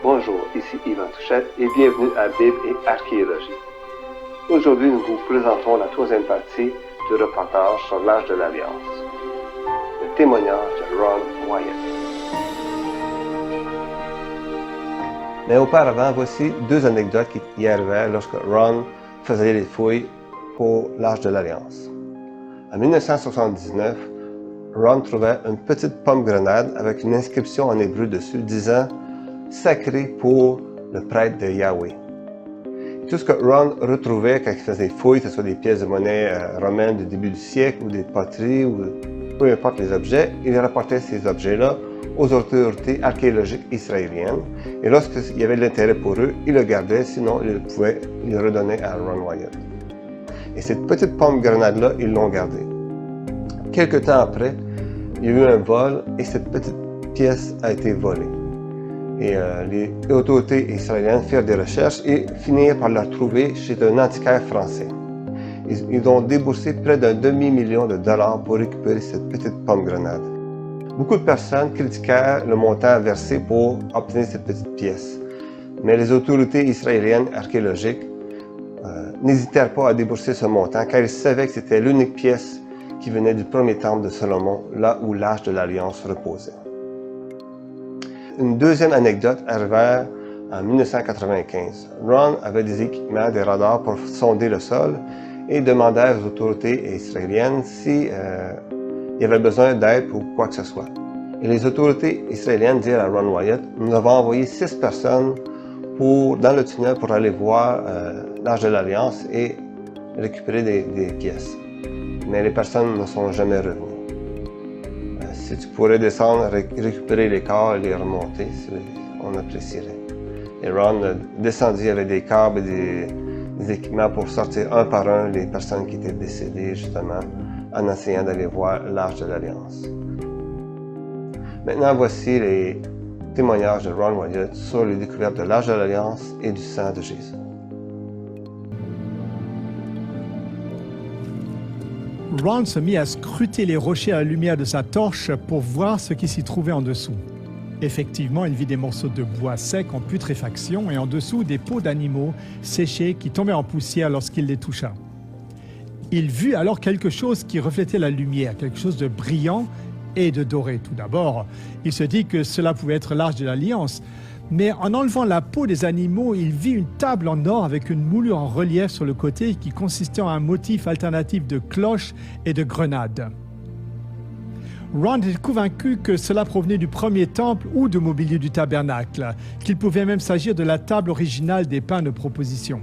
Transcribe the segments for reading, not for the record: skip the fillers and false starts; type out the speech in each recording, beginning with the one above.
Bonjour, ici Yvan Touchette et bienvenue à Bible et Archéologie. Aujourd'hui, nous vous présentons la troisième partie du reportage sur l'Arche de l'Alliance, le témoignage de Ron Wyatt. Mais auparavant, voici deux anecdotes qui y arrivèrent lorsque Ron faisait les fouilles pour l'Arche de l'Alliance. En 1979, Ron trouvait une petite pomme grenade avec une inscription en hébreu dessus disant « Sacré pour le prêtre de Yahweh ». Tout ce que Ron retrouvait quand il faisait fouilles, que ce soit des pièces de monnaie romaines du début du siècle ou des poteries ou peu importe les objets, il rapportait ces objets-là aux autorités archéologiques israéliennes. Et lorsqu'il y avait de l'intérêt pour eux, ils le gardaient, sinon ils pouvaient le redonner à Ron Wyatt. Et cette petite pomme grenade-là, ils l'ont gardée. Quelque temps après, il y a eu un vol et cette petite pièce a été volée. Et les autorités israéliennes firent des recherches et finirent par la trouver chez un antiquaire français. Ils ont déboursé près d'un demi-million de dollars pour récupérer cette petite pomme grenade. Beaucoup de personnes critiquèrent le montant versé pour obtenir cette petite pièce. Mais les autorités israéliennes archéologiques n'hésitèrent pas à débourser ce montant car ils savaient que c'était l'unique pièce qui venait du premier temple de Salomon, là où l'Arche de l'Alliance reposait. Une deuxième anecdote arriva en 1995. Ron avait des équipements, des radars pour sonder le sol et demandait aux autorités israéliennes s'il y avait besoin d'aide pour quoi que ce soit. Et les autorités israéliennes dirent à Ron Wyatt « Nous avons envoyé 6 personnes dans le tunnel pour aller voir l'Arche de l'Alliance et récupérer des pièces. Mais les personnes ne sont jamais revenues. Si tu pourrais descendre, récupérer les corps et les remonter, on apprécierait. » Et Ron descendit avec des câbles et des équipements pour sortir un par un les personnes qui étaient décédées, justement, en essayant d'aller voir l'Arche de l'Alliance. Maintenant, voici les témoignages de Ron Wyatt sur les découvertes de l'Arche de l'Alliance et du sang de Jésus. Ron se mit à scruter les rochers à la lumière de sa torche pour voir ce qui s'y trouvait en dessous. Effectivement, il vit des morceaux de bois secs en putréfaction et en dessous des peaux d'animaux séchés qui tombaient en poussière lorsqu'il les toucha. Il vit alors quelque chose qui reflétait la lumière, quelque chose de brillant et de doré. Tout d'abord, il se dit que cela pouvait être l'Arche de l'Alliance, mais en enlevant la peau des animaux, il vit une table en or avec une moulure en relief sur le côté qui consistait en un motif alternatif de cloches et de grenades. Ron est convaincu que cela provenait du premier temple ou du mobilier du tabernacle, qu'il pouvait même s'agir de la table originale des pains de proposition.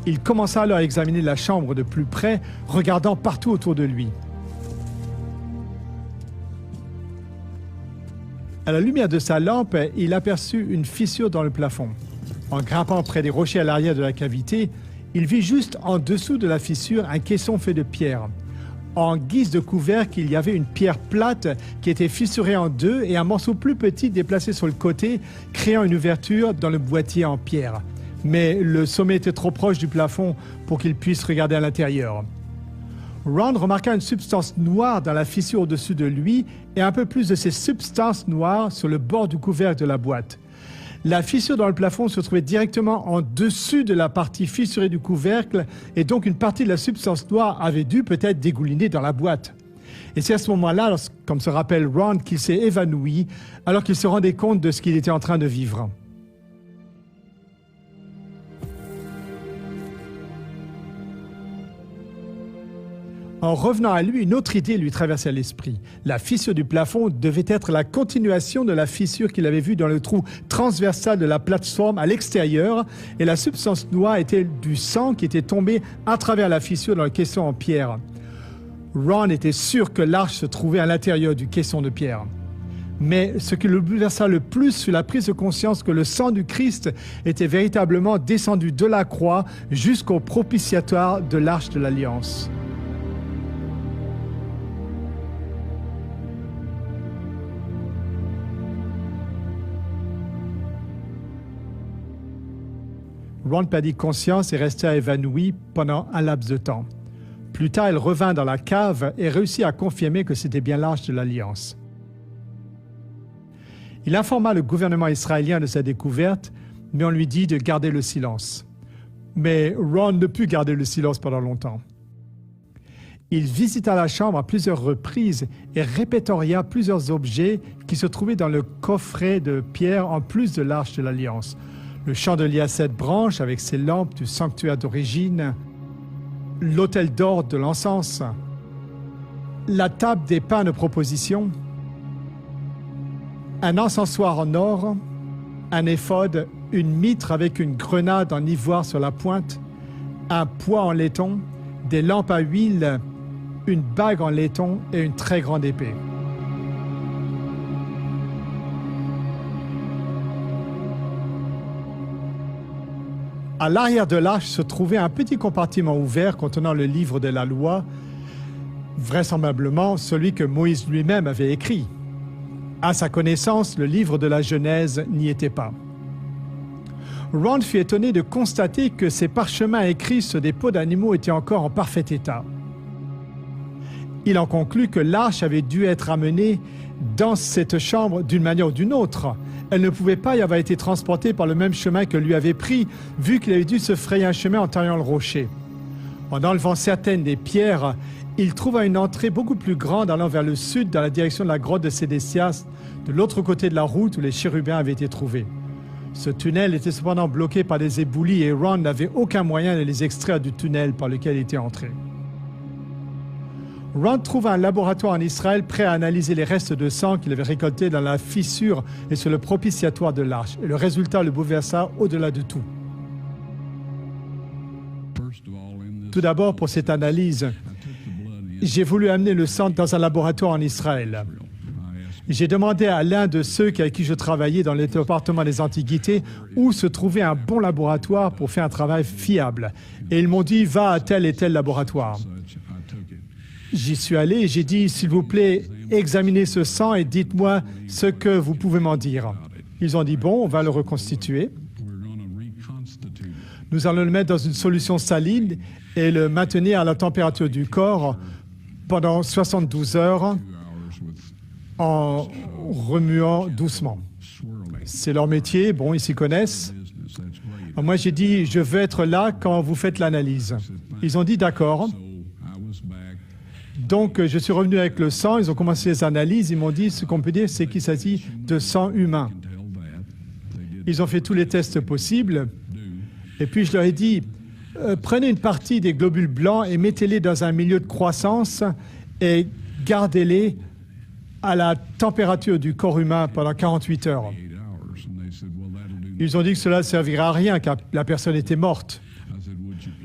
Il commença alors à examiner la chambre de plus près, regardant partout autour de lui. À la lumière de sa lampe, il aperçut une fissure dans le plafond. En grimpant près des rochers à l'arrière de la cavité, il vit juste en dessous de la fissure un caisson fait de pierre. En guise de couvercle, il y avait une pierre plate qui était fissurée en deux et un morceau plus petit déplacé sur le côté, créant une ouverture dans le boîtier en pierre. Mais le sommet était trop proche du plafond pour qu'il puisse regarder à l'intérieur. Ron remarqua une substance noire dans la fissure au-dessus de lui et un peu plus de ces substances noires sur le bord du couvercle de la boîte. La fissure dans le plafond se trouvait directement en dessus de la partie fissurée du couvercle et donc une partie de la substance noire avait dû peut-être dégouliner dans la boîte. Et c'est à ce moment-là, comme se rappelle Ron, qu'il s'est évanoui alors qu'il se rendait compte de ce qu'il était en train de vivre. En revenant à lui, une autre idée lui traversait l'esprit. La fissure du plafond devait être la continuation de la fissure qu'il avait vue dans le trou transversal de la plateforme à l'extérieur, et la substance noire était du sang qui était tombé à travers la fissure dans le caisson en pierre. Ron était sûr que l'arche se trouvait à l'intérieur du caisson de pierre. Mais ce qui le bouleversa le plus fut la prise de conscience que le sang du Christ était véritablement descendu de la croix jusqu'au propitiatoire de l'Arche de l'Alliance. Ron perdit conscience et resta évanoui pendant un laps de temps. Plus tard, il revint dans la cave et réussit à confirmer que c'était bien l'Arche de l'Alliance. Il informa le gouvernement israélien de sa découverte, mais on lui dit de garder le silence. Mais Ron ne put garder le silence pendant longtemps. Il visita la chambre à plusieurs reprises et répertoria plusieurs objets qui se trouvaient dans le coffret de pierre en plus de l'Arche de l'Alliance. Le chandelier à 7 branches avec ses lampes du sanctuaire d'origine, l'autel d'or de l'encens, la table des pains de proposition, un encensoir en or, un éphod, une mitre avec une grenade en ivoire sur la pointe, un poids en laiton, des lampes à huile, une bague en laiton et une très grande épée. À l'arrière de l'arche se trouvait un petit compartiment ouvert contenant le livre de la loi, vraisemblablement celui que Moïse lui-même avait écrit. À sa connaissance, le livre de la Genèse n'y était pas. Ron fut étonné de constater que ces parchemins écrits sur des peaux d'animaux étaient encore en parfait état. Il en conclut que l'arche avait dû être amenée dans cette chambre d'une manière ou d'une autre. Elle ne pouvait pas y avoir été transportée par le même chemin que lui avait pris, vu qu'il avait dû se frayer un chemin en taillant le rocher. En enlevant certaines des pierres, il trouva une entrée beaucoup plus grande allant vers le sud dans la direction de la grotte de Sédécias, de l'autre côté de la route où les chérubins avaient été trouvés. Ce tunnel était cependant bloqué par des éboulis et Ron n'avait aucun moyen de les extraire du tunnel par lequel il était entré. Ron trouva un laboratoire en Israël prêt à analyser les restes de sang qu'il avait récoltés dans la fissure et sur le propitiatoire de l'arche. Et le résultat le bouleversa au-delà de tout. Tout d'abord, pour cette analyse, j'ai voulu amener le sang dans un laboratoire en Israël. J'ai demandé à l'un de ceux avec qui je travaillais dans le département des Antiquités où se trouvait un bon laboratoire pour faire un travail fiable. Et ils m'ont dit, va à tel et tel laboratoire. J'y suis allé et j'ai dit, s'il vous plaît, examinez ce sang et dites-moi ce que vous pouvez m'en dire. Ils ont dit, bon, on va le reconstituer. Nous allons le mettre dans une solution saline et le maintenir à la température du corps pendant 72 heures en remuant doucement. C'est leur métier, bon, ils s'y connaissent. Alors moi, j'ai dit, je veux être là quand vous faites l'analyse. Ils ont dit, d'accord. Donc, je suis revenu avec le sang, ils ont commencé les analyses, ils m'ont dit, ce qu'on peut dire, c'est qu'il s'agit de sang humain. Ils ont fait tous les tests possibles, et puis je leur ai dit, prenez une partie des globules blancs et mettez-les dans un milieu de croissance et gardez-les à la température du corps humain pendant 48 heures. Ils ont dit que cela ne servirait à rien, car la personne était morte.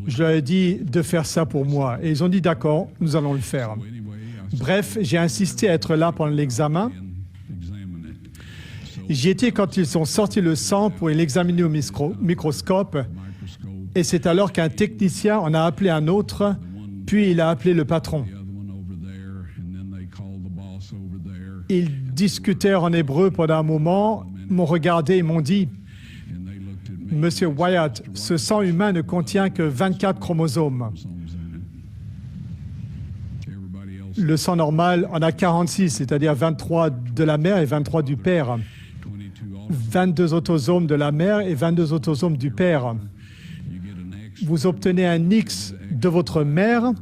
Je leur ai dit de faire ça pour moi. Et ils ont dit, d'accord, nous allons le faire. Bref, j'ai insisté à être là pendant l'examen. J'y étais quand ils ont sorti le sang pour l'examiner au microscope. Et c'est alors qu'un technicien en a appelé un autre, puis il a appelé le patron. Ils discutèrent en hébreu pendant un moment, m'ont regardé et m'ont dit, « Monsieur Wyatt, ce sang humain ne contient que 24 chromosomes. Le sang normal en a 46, c'est-à-dire 23 de la mère et 23 du père. 22 autosomes de la mère et 22 autosomes du père. Vous obtenez un X de votre mère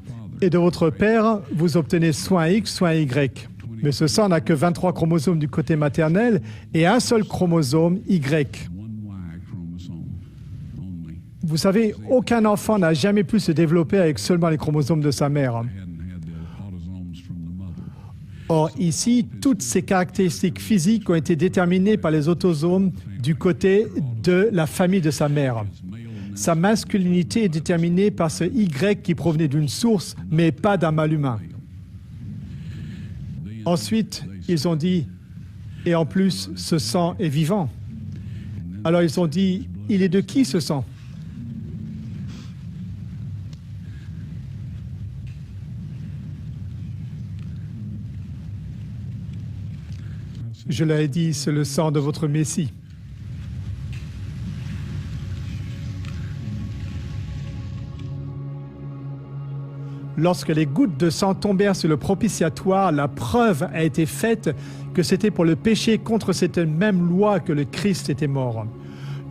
et de votre père, vous obtenez soit un X, soit un Y. Mais ce sang n'a que 23 chromosomes du côté maternel et un seul chromosome Y. Vous savez, aucun enfant n'a jamais pu se développer avec seulement les chromosomes de sa mère. Or, ici, toutes ces caractéristiques physiques ont été déterminées par les autosomes du côté de la famille de sa mère. Sa masculinité est déterminée par ce Y qui provenait d'une source, mais pas d'un mâle humain. Ensuite, ils ont dit, et en plus, ce sang est vivant. Alors ils ont dit, il est de qui ce sang ? Je leur ai dit, c'est le sang de votre Messie. Lorsque les gouttes de sang tombèrent sur le propitiatoire, la preuve a été faite que c'était pour le péché contre cette même loi que le Christ était mort.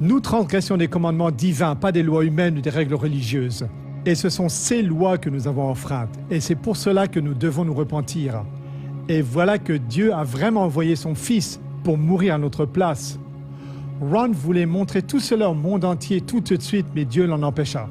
Nous transgressions des commandements divins, pas des lois humaines ou des règles religieuses. Et ce sont ces lois que nous avons enfreintes. Et c'est pour cela que nous devons nous repentir. Et voilà que Dieu a vraiment envoyé son Fils pour mourir à notre place. Ron voulait montrer tout cela au monde entier tout de suite, mais Dieu l'en empêcha.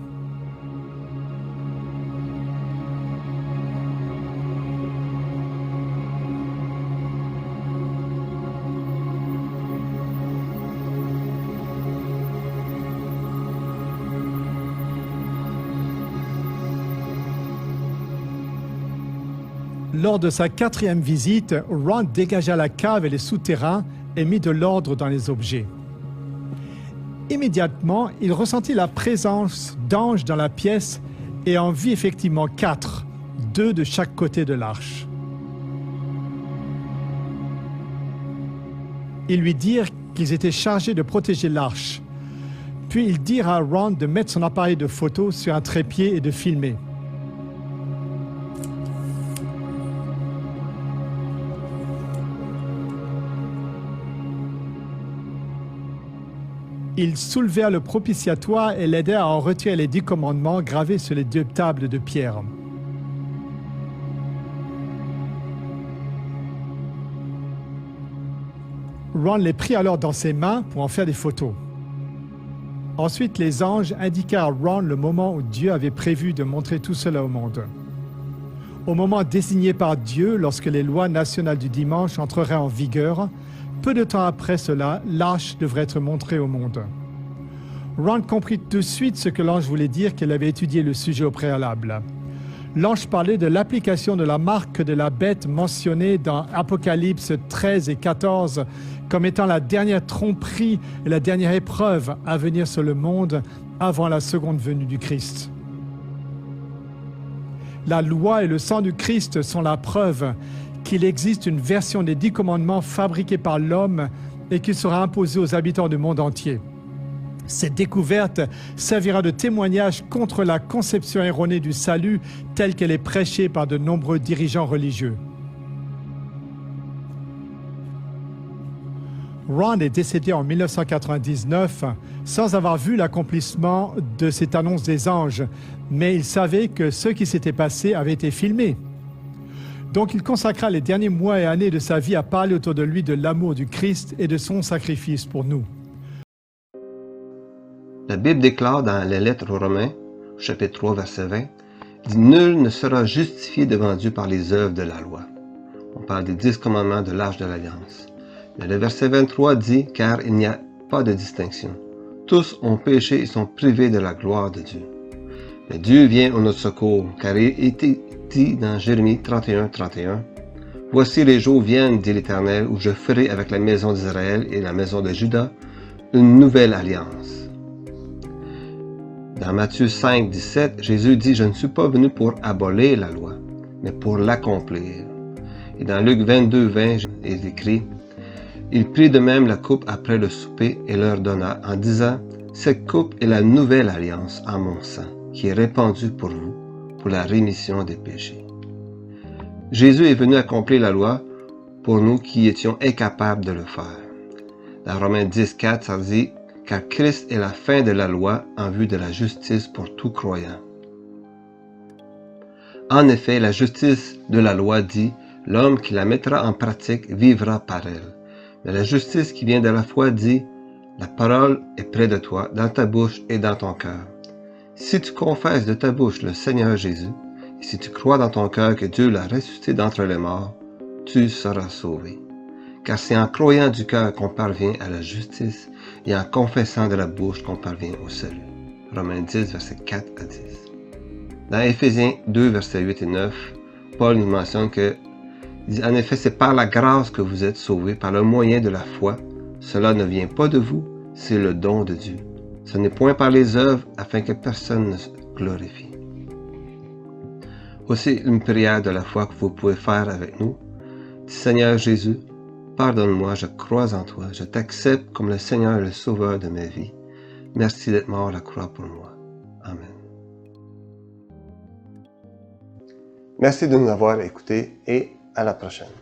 Lors de sa 4e visite, Ron dégagea la cave et les souterrains et mit de l'ordre dans les objets. Immédiatement, il ressentit la présence d'anges dans la pièce et en vit effectivement 4, 2 de chaque côté de l'arche. Ils lui dirent qu'ils étaient chargés de protéger l'arche. Puis ils dirent à Ron de mettre son appareil de photo sur un trépied et de filmer. Ils soulevèrent le propitiatoire et l'aidèrent à en retirer les 10 commandements gravés sur les 2 tables de pierre. Ron les prit alors dans ses mains pour en faire des photos. Ensuite, les anges indiquèrent à Ron le moment où Dieu avait prévu de montrer tout cela au monde. Au moment désigné par Dieu, lorsque les lois nationales du dimanche entreraient en vigueur, peu de temps après cela, l'arche devrait être montrée au monde. Ron comprit tout de suite ce que l'ange voulait dire qu'il avait étudié le sujet au préalable. L'ange parlait de l'application de la marque de la bête mentionnée dans Apocalypse 13 et 14 comme étant la dernière tromperie et la dernière épreuve à venir sur le monde avant la seconde venue du Christ. La loi et le sang du Christ sont la preuve qu'il existe une version des 10 commandements fabriquée par l'homme et qui sera imposée aux habitants du monde entier. Cette découverte servira de témoignage contre la conception erronée du salut telle qu'elle est prêchée par de nombreux dirigeants religieux. Ron est décédé en 1999 sans avoir vu l'accomplissement de cette annonce des anges, mais il savait que ce qui s'était passé avait été filmé. Donc il consacra les derniers mois et années de sa vie à parler autour de lui de l'amour du Christ et de son sacrifice pour nous. La Bible déclare dans la lettre aux Romains, chapitre 3, verset 20, dit « Nul ne sera justifié devant Dieu par les œuvres de la loi. » On parle des 10 commandements de l'Arche de l'Alliance. Mais le verset 23 dit « Car il n'y a pas de distinction. Tous ont péché et sont privés de la gloire de Dieu. Mais Dieu vient au notre secours, car il était dit dans Jérémie 31, 31, « Voici les jours viennent, dit l'Éternel, où je ferai avec la maison d'Israël et la maison de Juda une nouvelle alliance. » Dans Matthieu 5, 17, Jésus dit « Je ne suis pas venu pour abolir la loi, mais pour l'accomplir. » Et dans Luc 22, 20, il est écrit « Il prit de même la coupe après le souper et leur donna, en disant « Cette coupe est la nouvelle alliance en mon sang, qui est répandue pour vous, pour la rémission des péchés. » Jésus est venu accomplir la loi pour nous qui étions incapables de le faire. Dans Romains 10, 4, ça dit « Car Christ est la fin de la loi en vue de la justice pour tout croyant. » En effet, la justice de la loi dit « L'homme qui la mettra en pratique vivra par elle. » Mais la justice qui vient de la foi dit « La parole est près de toi, dans ta bouche et dans ton cœur. » Si tu confesses de ta bouche le Seigneur Jésus, et si tu crois dans ton cœur que Dieu l'a ressuscité d'entre les morts, tu seras sauvé. Car c'est en croyant du cœur qu'on parvient à la justice et en confessant de la bouche qu'on parvient au salut. Romains 10, versets 4 à 10. Dans Éphésiens 2, versets 8 et 9, Paul nous mentionne que « En effet, c'est par la grâce que vous êtes sauvés, par le moyen de la foi. Cela ne vient pas de vous, c'est le don de Dieu. Ce n'est point par les œuvres, afin que personne ne se glorifie. » Voici une prière de la foi que vous pouvez faire avec nous. Seigneur Jésus, pardonne-moi, je crois en toi, je t'accepte comme le Seigneur et le Sauveur de ma vie. Merci d'être mort à la croix pour moi. Amen. Merci de nous avoir écoutés et à la prochaine.